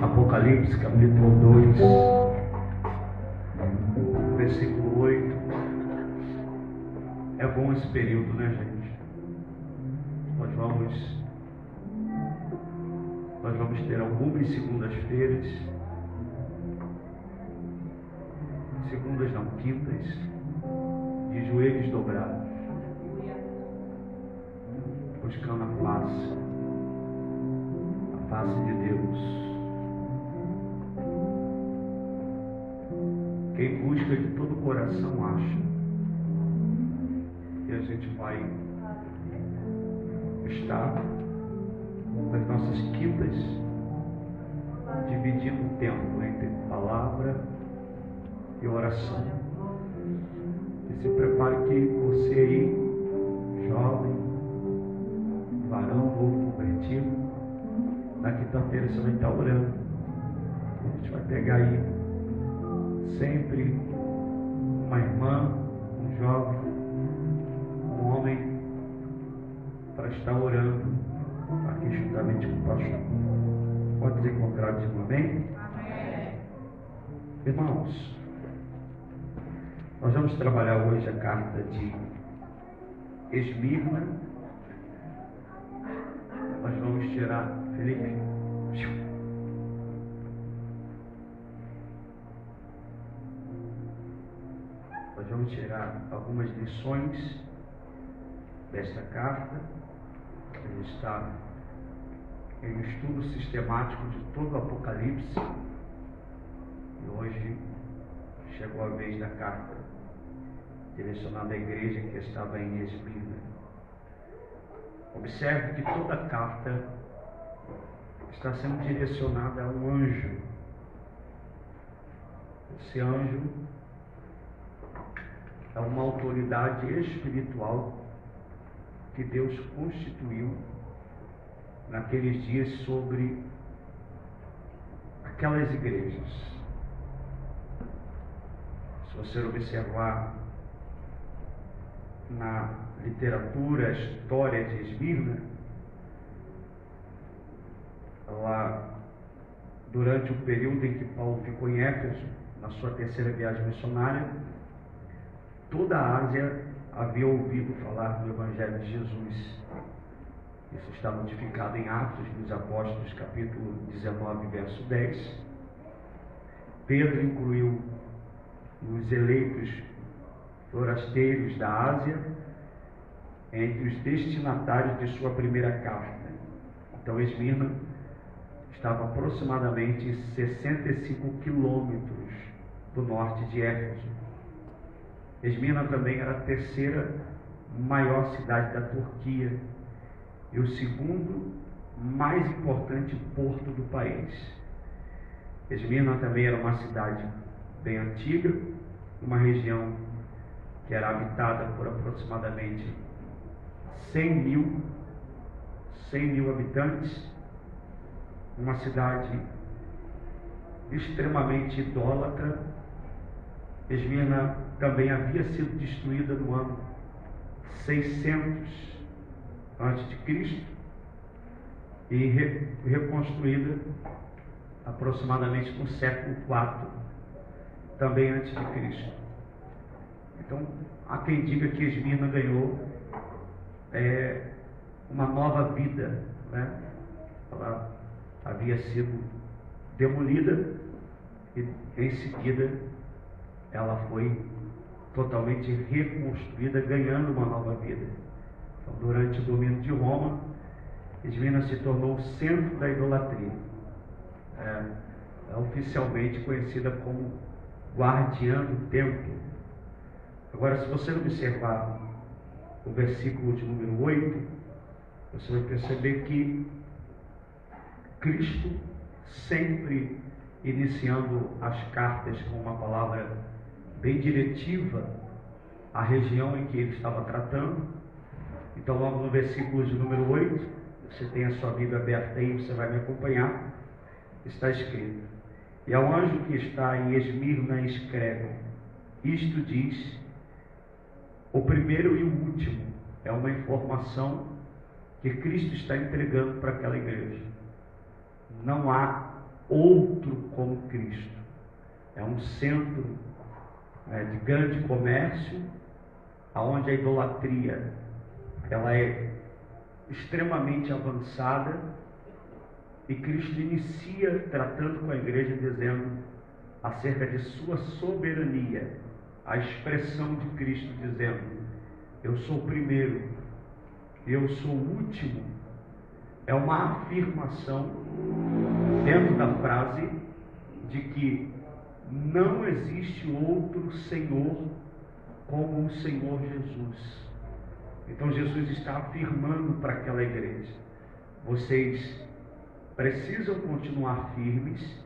Apocalipse, capítulo 2, versículo 8. É bom esse período, né, gente? Nós vamos ter algumas segundas-feiras, segundas não, quintas, de joelhos dobrados, buscando a face de Deus. Quem busca de todo o coração acha. E a gente vai estar nas nossas quintas dividindo o tempo entre palavra e oração. E se prepare que você aí, jovem, varão, novo convertido, na quinta-feira você vai estar orando. A gente vai pegar aí sempre uma irmã, um jovem, um homem, para estar orando aqui juntamente com o pastor. Pode ser encontrado de um amém? Amém. Irmãos, nós vamos trabalhar hoje a carta de Esmirna. Nós vamos tirar, Felipe, nós vamos tirar algumas lições desta carta. A gente está em um estudo sistemático de todo o Apocalipse, e hoje chegou a vez da carta direcionada à igreja que estava em Esmirna. Observe que toda a carta está sendo direcionada a um anjo. Esse anjo é uma autoridade espiritual que Deus constituiu naqueles dias sobre aquelas igrejas. Se você observar na literatura, a história de Esmirna, lá durante o período em que Paulo ficou em Éfeso, na sua terceira viagem missionária, toda a Ásia havia ouvido falar do Evangelho de Jesus. Isso está notificado em Atos dos Apóstolos, capítulo 19, verso 10. Pedro incluiu os eleitos forasteiros da Ásia entre os destinatários de sua primeira carta. Então, Esmirna estava aproximadamente 65 quilômetros do norte de Éfeso. Esmirna também era a terceira maior cidade da Turquia e o segundo mais importante porto do país. Esmirna também era uma cidade bem antiga, uma região que era habitada por aproximadamente 100 mil habitantes, uma cidade extremamente idólatra. Esmirna também havia sido destruída no ano 600 a.C. e reconstruída aproximadamente no século IV, também antes de Cristo. Então, há quem diga que Esmirna ganhou uma nova vida, né? Ela havia sido demolida e em seguida ela foi totalmente reconstruída, ganhando uma nova vida. Então, durante o domínio de Roma, Esmirna se tornou o centro da idolatria. É oficialmente conhecida como guardiã do templo. Agora, se você observar o versículo de número 8, você vai perceber que Cristo, sempre iniciando as cartas com uma palavra bem diretiva à região em que ele estava tratando. Então, logo no versículo de número 8, você tem a sua Bíblia aberta aí, você vai me acompanhar, está escrito: e ao anjo que está em Esmirna escreve: isto diz o primeiro e o último. É uma informação que Cristo está entregando para aquela igreja. Não há outro como Cristo. É um centro de grande comércio, onde a idolatria ela é extremamente avançada, e Cristo inicia tratando com a igreja dizendo acerca de sua soberania, a expressão de Cristo dizendo: eu sou o primeiro, eu sou o último. É uma afirmação dentro da frase de que não existe outro Senhor como o Senhor Jesus. Então Jesus está afirmando para aquela igreja: vocês precisam continuar firmes,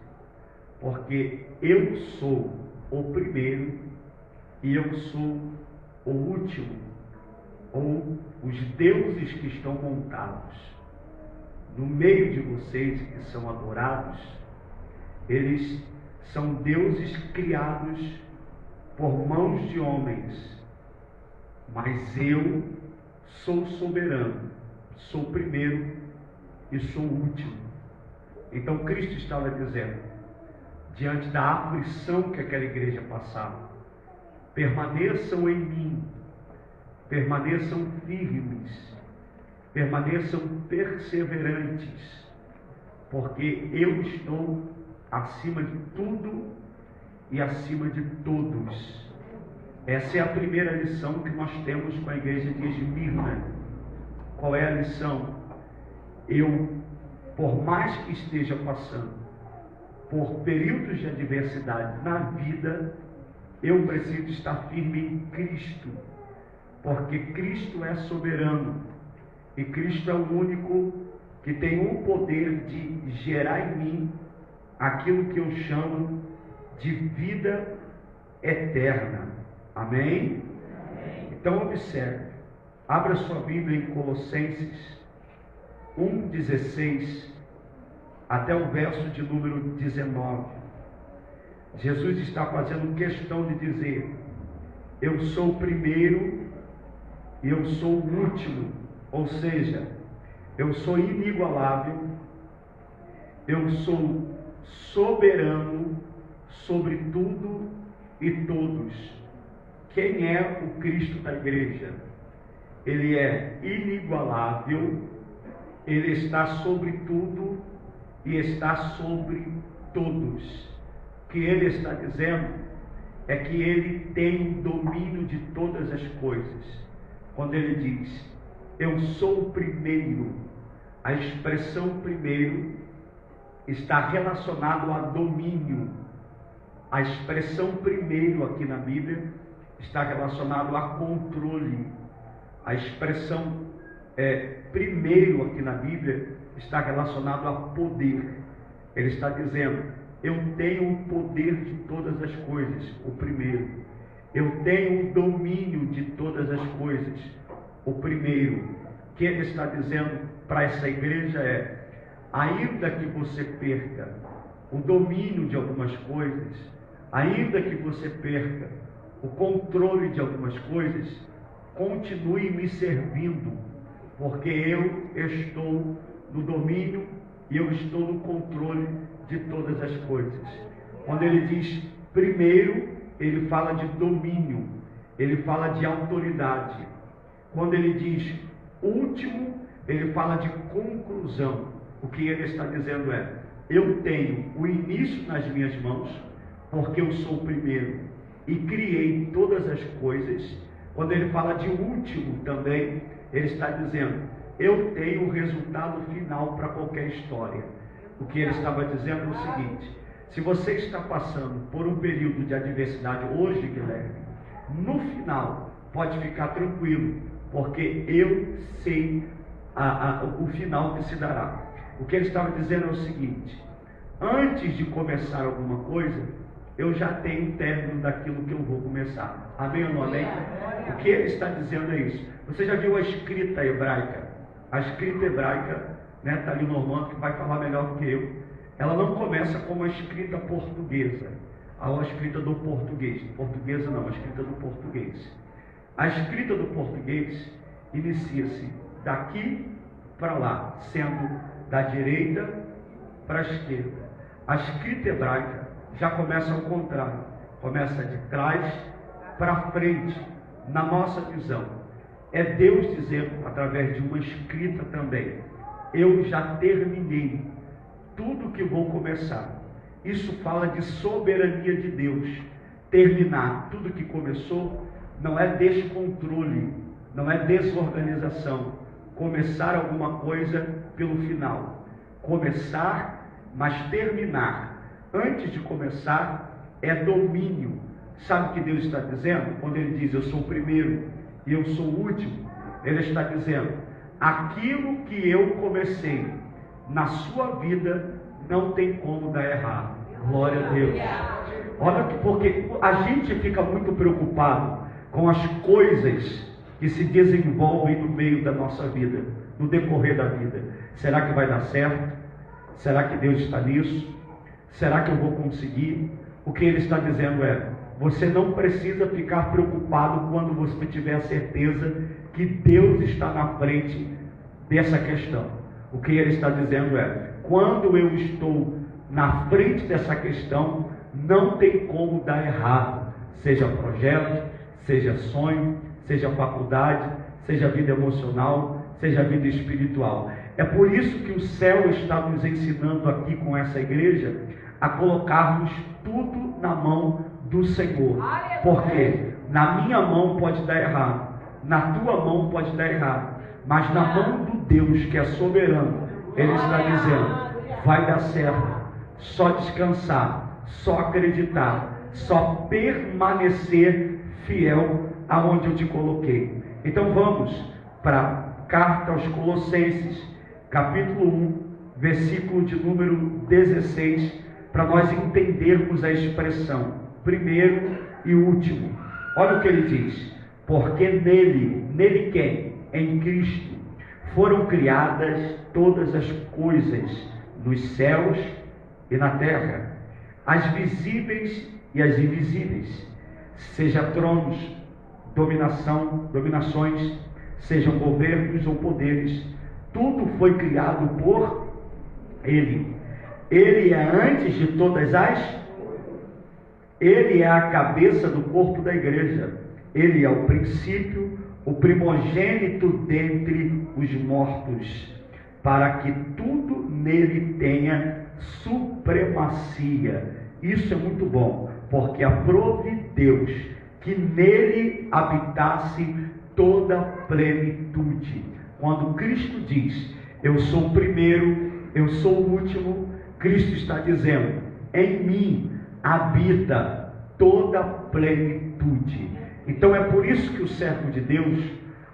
porque eu sou o primeiro e eu sou o último, ou os deuses que estão montados no meio de vocês, que são adorados, eles são deuses criados por mãos de homens, mas eu sou soberano, sou o primeiro e sou o último. Então Cristo estava dizendo, diante da aflição que aquela igreja passava: permaneçam em mim, permaneçam firmes, permaneçam perseverantes, porque eu estou acima de tudo e acima de todos. Essa é a primeira lição que nós temos com a igreja de Esmirna. Qual é a lição? Eu, por mais que esteja passando por períodos de adversidade na vida, eu preciso estar firme em Cristo, porque Cristo é soberano, e Cristo é o único que tem o poder de gerar em mim aquilo que eu chamo de vida eterna. Amém? Então observe, abra sua Bíblia em Colossenses 1:16 até o verso de número 19. Jesus está fazendo questão de dizer: eu sou o primeiro e eu sou o último, ou seja, eu sou inigualável, eu sou soberano sobre tudo e todos. Quem é o Cristo da igreja? Ele é inigualável, ele está sobre tudo e está sobre todos. O que ele está dizendo é que ele tem o domínio de todas as coisas. Quando ele diz, eu sou o primeiro, a expressão primeiro está relacionado a domínio. A expressão primeiro aqui na Bíblia está relacionado a controle. A expressão primeiro aqui na Bíblia está relacionado a poder. Ele está dizendo, eu tenho o poder de todas as coisas, o primeiro. Eu tenho o domínio de todas as coisas, o primeiro. O que ele está dizendo para essa igreja é, ainda que você perca o domínio de algumas coisas, ainda que você perca o controle de algumas coisas, continue me servindo, porque eu estou no domínio e eu estou no controle de todas as coisas. Quando ele diz primeiro, ele fala de domínio, ele fala de autoridade. Quando ele diz último, ele fala de conclusão. O que ele está dizendo é, eu tenho o início nas minhas mãos, porque eu sou o primeiro e criei todas as coisas. Quando ele fala de último também, ele está dizendo, eu tenho o resultado final para qualquer história. O que ele estava dizendo é o seguinte, se você está passando por um período de adversidade hoje, Guilherme, no final, pode ficar tranquilo, porque eu sei o final que se dará. O que ele estava dizendo é o seguinte, antes de começar alguma coisa, eu já tenho o término daquilo que eu vou começar. Amém ou não amém? O que ele está dizendo é isso. Você já viu a escrita hebraica? A escrita hebraica, está ali o Normando que vai falar melhor do que eu. Ela não começa como a escrita portuguesa, a escrita do português. Portuguesa não, a escrita do português. A escrita do português inicia-se daqui para lá, sendo da direita para a esquerda. A escrita hebraica já começa ao contrário, começa de trás para frente, na nossa visão. É Deus dizendo, através de uma escrita também, eu já terminei tudo que vou começar. Isso fala de soberania de Deus. Terminar tudo que começou não é descontrole, não é desorganização. Começar alguma coisa pelo final. Começar, mas terminar antes de começar é domínio. Sabe o que Deus está dizendo? Quando Ele diz, eu sou o primeiro e eu sou o último, Ele está dizendo, aquilo que eu comecei na sua vida não tem como dar errado. Glória a Deus. Olha que, porque a gente fica muito preocupado com as coisas que se desenvolvem no meio da nossa vida, no decorrer da vida. Será que vai dar certo? Será que Deus está nisso? Será que eu vou conseguir? O que Ele está dizendo é, você não precisa ficar preocupado quando você tiver a certeza que Deus está na frente dessa questão. O que Ele está dizendo é, quando eu estou na frente dessa questão, não tem como dar errado. Seja projeto, seja sonho, seja faculdade, seja vida emocional, seja vida espiritual. É por isso que o céu está nos ensinando aqui com essa igreja a colocarmos tudo na mão do Senhor. Porque na minha mão pode dar errado, na tua mão pode dar errado, mas na mão do Deus que é soberano, Ele está dizendo, vai dar certo. Só descansar, só acreditar, só permanecer fiel aonde eu te coloquei. Então vamos para a carta aos Colossenses, capítulo 1, versículo de número 16, para nós entendermos a expressão primeiro e último. Olha o que ele diz, porque nele quem? Em Cristo, foram criadas todas as coisas nos céus e na terra, as visíveis e as invisíveis, seja tronos, dominações, sejam governos ou poderes, tudo foi criado por Ele. Ele é antes de todas as, Ele é a cabeça do corpo da igreja, Ele é o princípio, o primogênito dentre os mortos, para que tudo nele tenha supremacia. Isso é muito bom, porque aprove Deus que nele habitasse toda a plenitude. Quando Cristo diz, eu sou o primeiro, eu sou o último, Cristo está dizendo, em mim habita toda a plenitude. Então é por isso que o servo de Deus,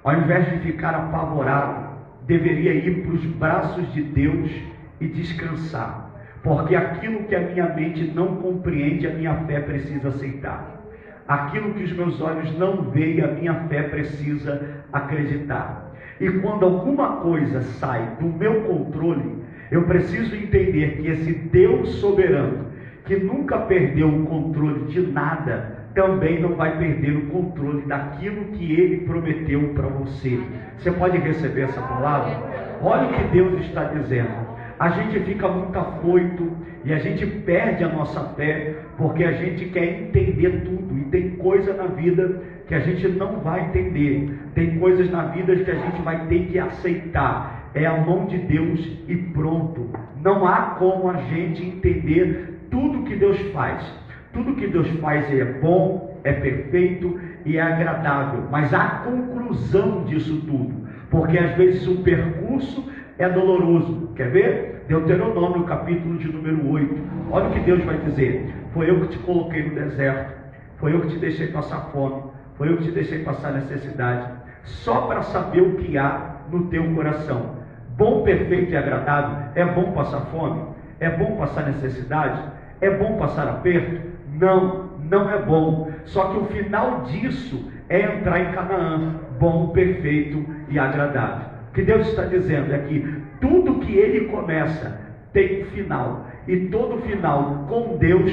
ao invés de ficar apavorado, deveria ir para os braços de Deus e descansar, porque aquilo que a minha mente não compreende, a minha fé precisa aceitar. Aquilo que os meus olhos não veem, a minha fé precisa acreditar. E quando alguma coisa sai do meu controle, eu preciso entender que esse Deus soberano, que nunca perdeu o controle de nada, também não vai perder o controle daquilo que Ele prometeu para você. Você pode receber essa palavra? Olha o que Deus está dizendo. A gente fica muito afoito e a gente perde a nossa fé, porque a gente quer entender tudo, e tem coisa na vida que a gente não vai entender, tem coisas na vida que a gente vai ter que aceitar. É a mão de Deus e pronto. Não há como a gente entender tudo que Deus faz. Tudo que Deus faz é bom, é perfeito e é agradável, mas há conclusão disso tudo, porque às vezes o percurso é doloroso. Quer ver? Deuteronômio, capítulo de número 8. Olha o que Deus vai dizer. Foi eu que te coloquei no deserto, foi eu que te deixei passar fome, foi eu que te deixei passar necessidade, só para saber o que há no teu coração. Bom, perfeito e agradável. É bom passar fome? É bom passar necessidade? É bom passar aperto? Não, não é bom. Só que o final disso é entrar em Canaã, bom, perfeito e agradável. O que Deus está dizendo é que tudo que Ele começa tem um final, e todo final com Deus,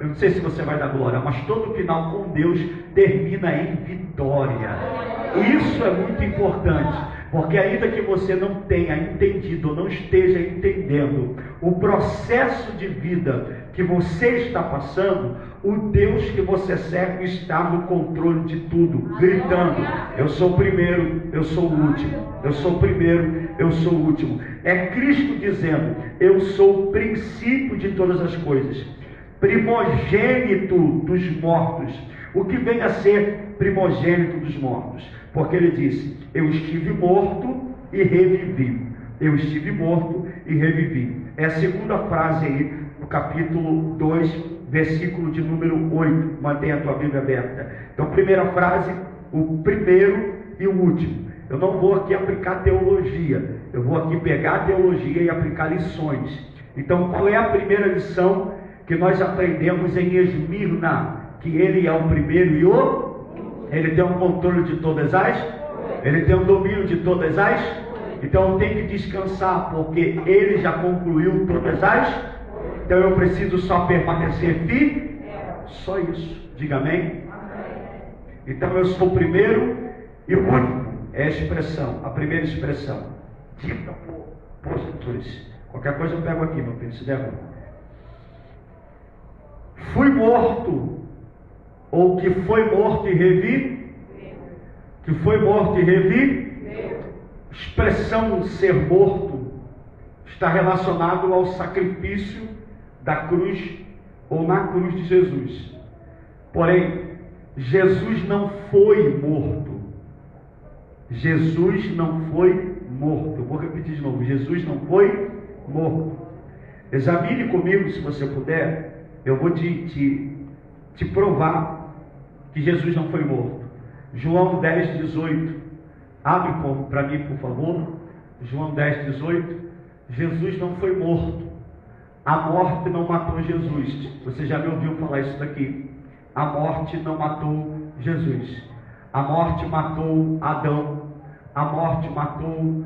eu não sei se você vai dar glória, mas todo final com Deus termina em vitória. Isso é muito importante. Porque ainda que você não tenha entendido ou não esteja entendendo o processo de vida que você está passando, o Deus que você serve está no controle de tudo, gritando: eu sou o primeiro, eu sou o último, eu sou o primeiro, eu sou o último. É Cristo dizendo: eu sou o princípio de todas as coisas, primogênito dos mortos. O que vem a ser primogênito dos mortos? Porque ele disse: eu estive morto e revivi. Eu estive morto e revivi. É a segunda frase aí, no capítulo 2, versículo de número 8. Mantenha a tua Bíblia aberta. Então, primeira frase, o primeiro e o último. Eu não vou aqui aplicar teologia. Eu vou aqui pegar a teologia e aplicar lições. Então, qual é a primeira lição que nós aprendemos em Esmirna? Que ele é o primeiro e ele tem um controle de todas ele tem um domínio de todas então eu tenho que descansar, porque ele já concluiu todas então eu preciso só permanecer firme, só isso, diga amém? Então eu sou o primeiro e o único, é a expressão, a primeira expressão. Diga por Jesus, qualquer coisa eu pego aqui, meu filho, se der. Fui morto, ou que foi morto e revi? Que foi morto e revi? Expressão ser morto está relacionado ao sacrifício da cruz, ou na cruz de Jesus. Porém, Jesus não foi morto. Jesus não foi morto. Eu vou repetir de novo: Jesus não foi morto. Examine comigo, se você puder. Eu vou te provar que Jesus não foi morto. João 10, 18. Abre para mim, por favor. João 10, 18. Jesus não foi morto. A morte não matou Jesus. Você já me ouviu falar isso daqui. A morte não matou Jesus. A morte matou Adão. A morte matou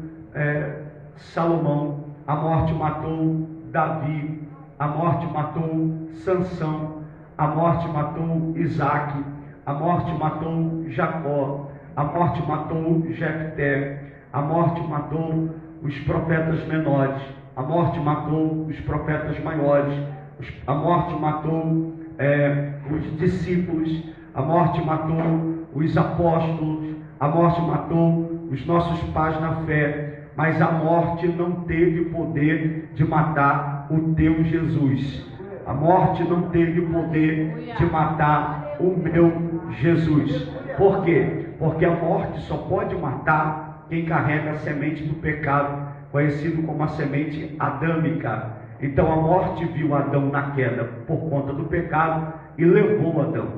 Salomão. A morte matou Davi. A morte matou Sansão. A morte matou Isaac. A morte matou Jacó. A morte matou Jefté. A morte matou os profetas menores. A morte matou os profetas maiores. A morte matou os discípulos. A morte matou os apóstolos. A morte matou os nossos pais na fé. Mas a morte não teve poder de matar o teu Jesus. A morte não teve poder de matar o meu Jesus. Por quê? Porque a morte só pode matar quem carrega a semente do pecado, conhecido como a semente adâmica. Então a morte viu Adão na queda por conta do pecado e levou Adão.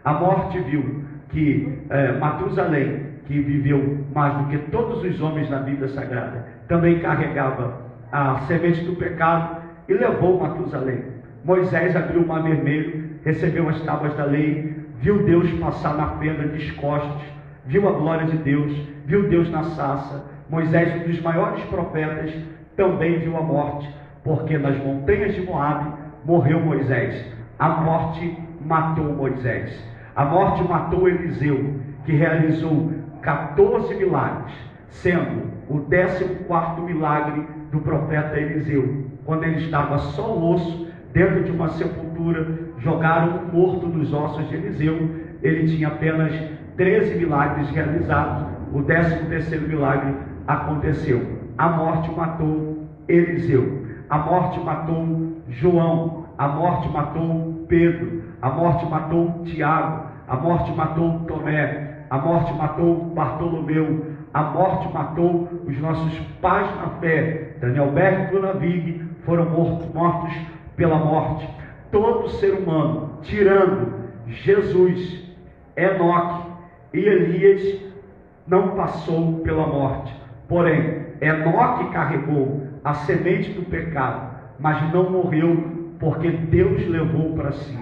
A morte viu que Matusalém, que viveu mais do que todos os homens na Bíblia Sagrada, também carregava a semente do pecado e levou Matusalém. Moisés abriu o mar vermelho, recebeu as tábuas da lei, viu Deus passar na fenda descostos, viu a glória de Deus, viu Deus na sarça. Moisés, um dos maiores profetas, também viu a morte, porque nas montanhas de Moabe morreu Moisés. A morte matou Moisés. A morte matou Eliseu, que realizou 14 milagres, sendo o 14º milagre do profeta Eliseu, quando ele estava só o osso dentro de uma sepultura, jogaram o morto dos ossos de Eliseu. Ele tinha apenas 13 milagres realizados. O 13º milagre aconteceu. A morte matou Eliseu. A morte matou João. A morte matou Pedro. A morte matou Tiago. A morte matou Tomé. A morte matou Bartolomeu. A morte matou os nossos pais na fé. Daniel Berg e Bruna Vig foram mortos pela morte. Todo ser humano, tirando Jesus, Enoque e Elias, não passou pela morte. Porém, Enoque carregou a semente do pecado, mas não morreu, porque Deus levou para si.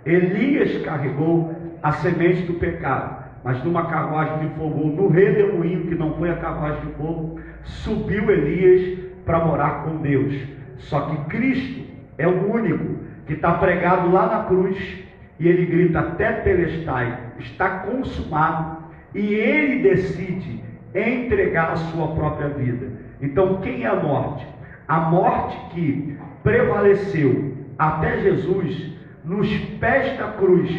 Elias carregou a semente do pecado, mas numa carruagem de fogo, no redemoinho, que não foi a carruagem de fogo, subiu Elias para morar com Deus. Só que Cristo é o único que está pregado lá na cruz, e ele grita: Tetelestai, está consumado, e ele decide entregar a sua própria vida. Então, quem é a morte? A morte que prevaleceu até Jesus, nos pés da cruz,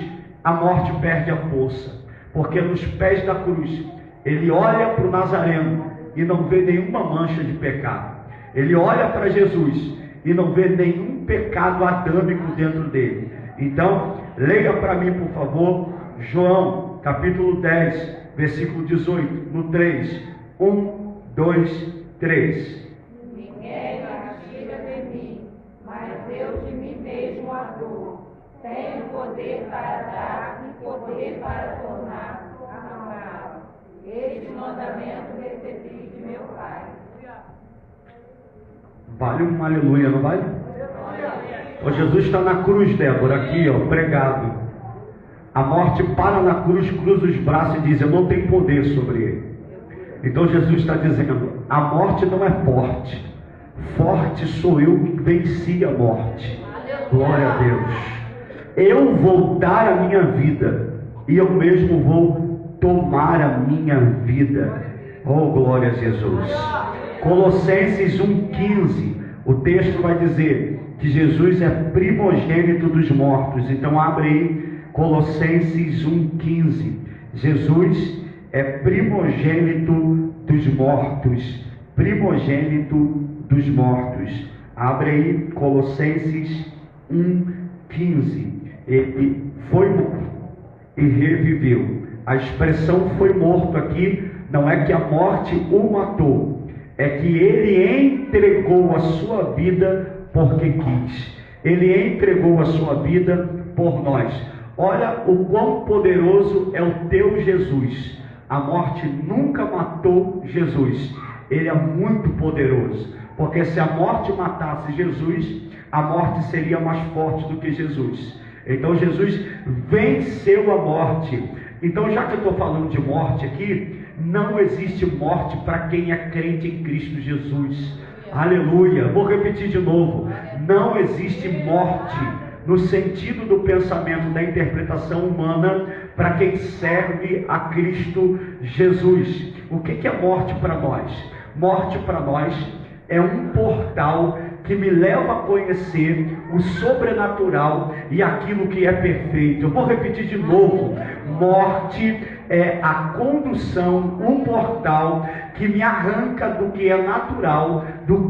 a morte perde a força, porque nos pés da cruz, ele olha para o Nazareno e não vê nenhuma mancha de pecado. Ele olha para Jesus e não vê nenhum pecado adâmico dentro dele. Então, leia para mim, por favor, João, capítulo 10, versículo 18, no 3. 1, 2, 3. Ninguém tira de mim, mas eu de mim mesmo a dou. Tenho poder para dar e poder para tornar a amar. Este mandamento recebi de meu Pai. Vale um aleluia, não vale? O Jesus está na cruz, Débora, aqui, ó, pregado. A morte para na cruz, cruza os braços e diz: eu não tenho poder sobre ele. Então Jesus está dizendo: a morte não é forte. Forte sou eu que venci a morte. Glória a Deus. Eu vou dar a minha vida e eu mesmo vou tomar a minha vida. Oh, glória a Jesus. Colossenses 1,15, o texto vai dizer que Jesus é primogênito dos mortos. Então abre aí Colossenses 1,15. Jesus é primogênito dos mortos. Primogênito dos mortos. Abre aí Colossenses 1,15. Ele foi morto e reviveu. A expressão foi morto aqui não é que a morte o matou, é que ele entregou a sua vida porque quis. Ele entregou a sua vida por nós. Olha o quão poderoso é o teu Jesus. A morte nunca matou Jesus. Ele é muito poderoso, porque se a morte matasse Jesus, a morte seria mais forte do que Jesus. Então Jesus venceu a morte. Então, já que eu estou falando de morte aqui, não existe morte para quem é crente em Cristo Jesus. Aleluia. Vou repetir de novo: não existe morte no sentido do pensamento, da interpretação humana, para quem serve a Cristo Jesus. O que é morte para nós? Morte para nós é um portal que me leva a conhecer o sobrenatural e aquilo que é perfeito. Eu vou repetir de novo: morte é a condução, um portal que me arranca do que é natural,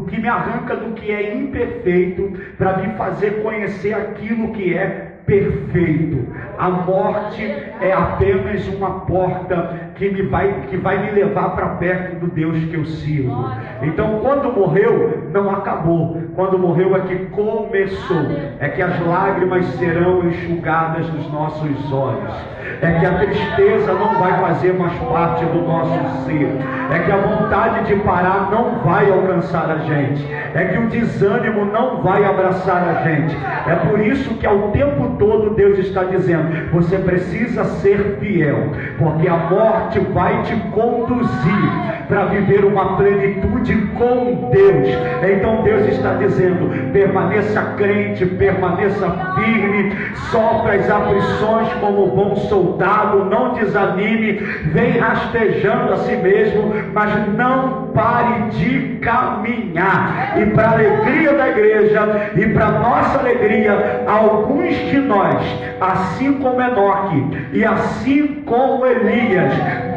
que me arranca do que é imperfeito, para me fazer conhecer aquilo que é perfeito. A morte é apenas uma porta que vai me levar para perto do Deus que eu sirvo. Então, quando morreu, não acabou. Quando morreu é que começou. É que as lágrimas serão enxugadas dos nossos olhos. É que a tristeza não vai fazer mais parte do nosso ser. É que a vontade de parar não vai alcançar a gente. É que o desânimo não vai abraçar a gente. É por isso que ao tempo todo Deus está dizendo: você precisa ser fiel, porque a morte vai te conduzir para viver uma plenitude com Deus. Então Deus está dizendo: permaneça crente, permaneça firme, sofra as aflições como bom soldado, não desanime, vem rastejando a si mesmo, mas não pare de caminhar. E para a alegria da igreja e para nossa alegria, alguns de nós, assim como Enoque e assim como Elias,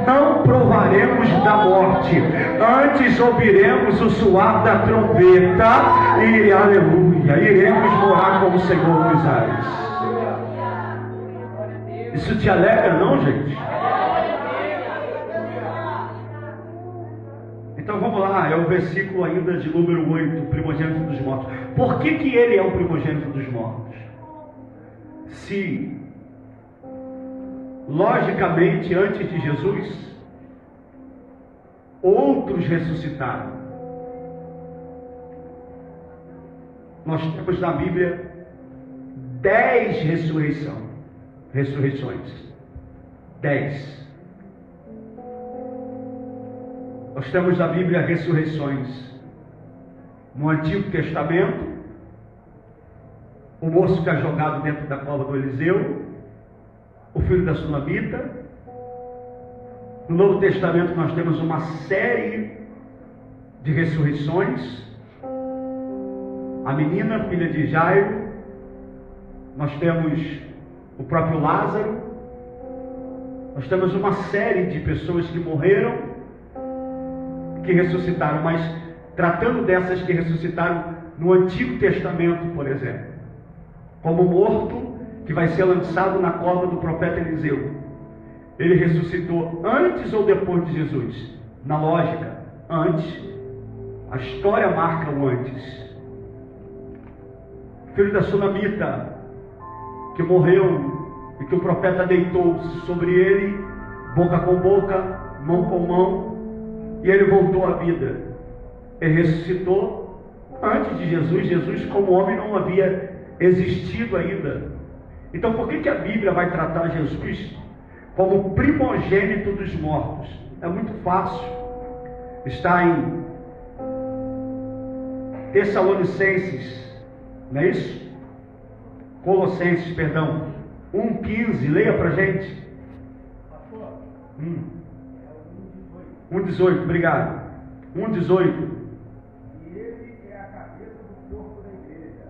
não provaremos da morte, antes ouviremos o soar da trombeta e aleluia, iremos morar com o Senhor dos ares. Isso te alegra, não, gente? Então vamos lá, é o versículo ainda de número 8, primogênito dos mortos. Por que ele é o primogênito dos mortos? Se, logicamente, antes de Jesus, outros ressuscitaram. Nós temos na Bíblia 10 ressurreições. 10. Nós temos na Bíblia ressurreições. No Antigo Testamento, o moço que é jogado dentro da cova do Eliseu, o filho da Sunamita, No Novo Testamento nós temos uma série de ressurreições. A menina, filha de Jairo. Nós temos o próprio Lázaro. Nós temos uma série de pessoas que morreram, que ressuscitaram, mas tratando dessas que ressuscitaram no Antigo Testamento, por exemplo, como morto que vai ser lançado na cova do profeta Eliseu. Ele ressuscitou antes ou depois de Jesus? Na lógica, antes. A história marca o antes. O filho da Sunamita, que morreu e que o profeta deitou-se sobre ele, boca com boca, mão com mão, e ele voltou à vida. Ele ressuscitou antes de Jesus. Jesus, como homem, não havia existido ainda. Então, por que a Bíblia vai tratar Jesus como primogênito dos mortos? É muito fácil. Está em Tessalonicenses, não é isso? Colossenses, perdão, 1,15, leia para a gente. 1,18, obrigado. 1,18. E ele é a cabeça do corpo da igreja,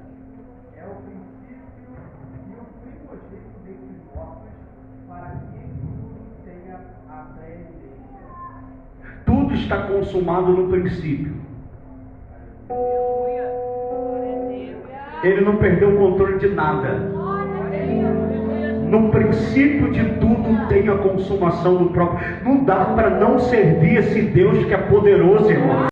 é o princípio e o primogênito dentre os mortos, para que em tudo tenha a preeminência. Tudo está consumado no princípio. Ele não perdeu o controle de nada. No princípio de tudo tem a consumação do próprio. Não dá para não servir esse Deus que é poderoso, irmão.